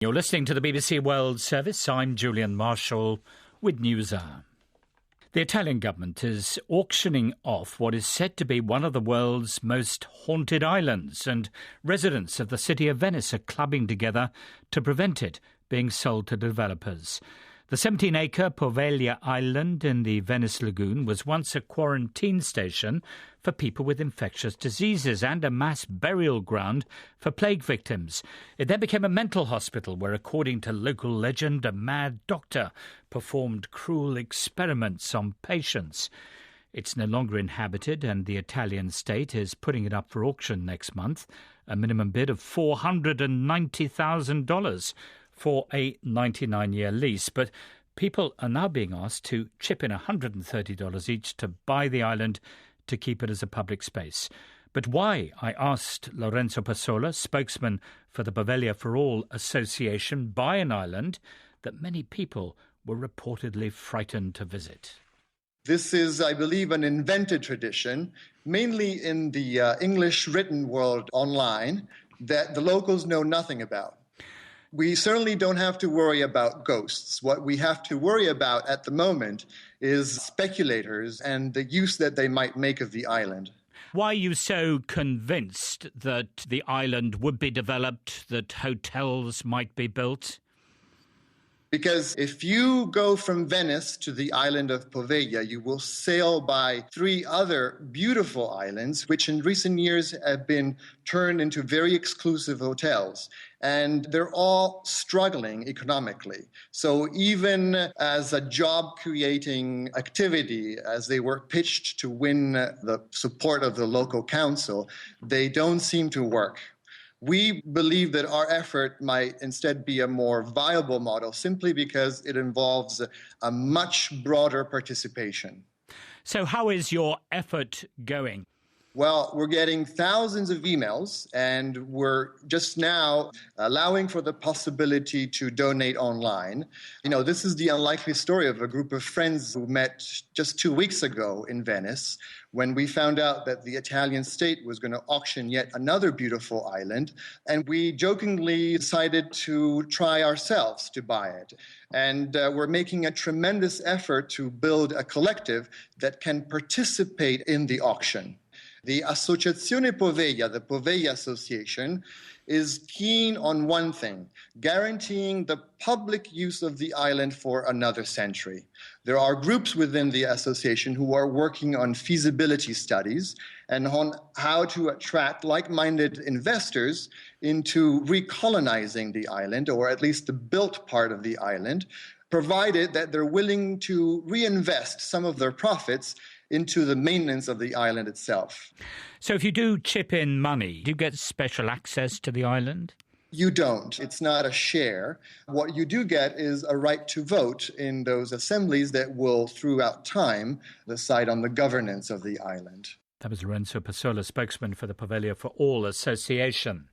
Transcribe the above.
You're listening to the BBC World Service. I'm Julian Marshall with NewsHour. The Italian government is auctioning off what is said to be one of the world's most haunted islands, and residents of the city of Venice are clubbing together to prevent it being sold to developers. The 17-acre Poveglia island in the Venice lagoon was once a quarantine station for people with infectious diseases and a mass burial ground for plague victims. It then became a mental hospital where, according to local legend, a mad doctor performed cruel experiments on patients. It's no longer inhabited, and the Italian state is putting it up for auction next month, a minimum bid of $490,000 for a 99-year lease. But people are now being asked to chip in $130 each to buy the island to keep it as a public space. But why? I asked Lorenzo Passola, spokesman for the Poveglia for All Association, buy an island that many people were reportedly frightened to visit. This is, I believe, an invented tradition, mainly in the English written world online, that the locals know nothing about. We certainly don't have to worry about ghosts. What we have to worry about at the moment is speculators and the use that they might make of the island. Why are you so convinced that the island would be developed, that hotels might be built? Because if you go from Venice to the island of Poveglia, you will sail by 3 other beautiful islands, which in recent years have been turned into very exclusive hotels. And they're all struggling economically. So even as a job-creating activity, as they were pitched to win the support of the local council, they don't seem to work. We believe that our effort might instead be a more viable model simply because it involves a much broader participation. So how is your effort going? Well, we're getting thousands of emails, and we're just now allowing for the possibility to donate online. You know, this is the unlikely story of a group of friends who met just 2 weeks ago in Venice when we found out that the Italian state was going to auction yet another beautiful island, and we jokingly decided to try ourselves to buy it. And we're making a tremendous effort to build a collective that can participate in the auction. The Associazione Poveglia, the Poveglia Association, is keen on one thing: guaranteeing the public use of the island for another century. There are groups within the association who are working on feasibility studies and on how to attract like-minded investors into recolonizing the island, or at least the built part of the island, provided that they're willing to reinvest some of their profits into the maintenance of the island itself. So if you do chip in money, do you get special access to the island? You don't. It's not a share. What you do get is a right to vote in those assemblies that will, throughout time, decide on the governance of the island. That was Lorenzo Passola, spokesman for the Poveglia for All Association.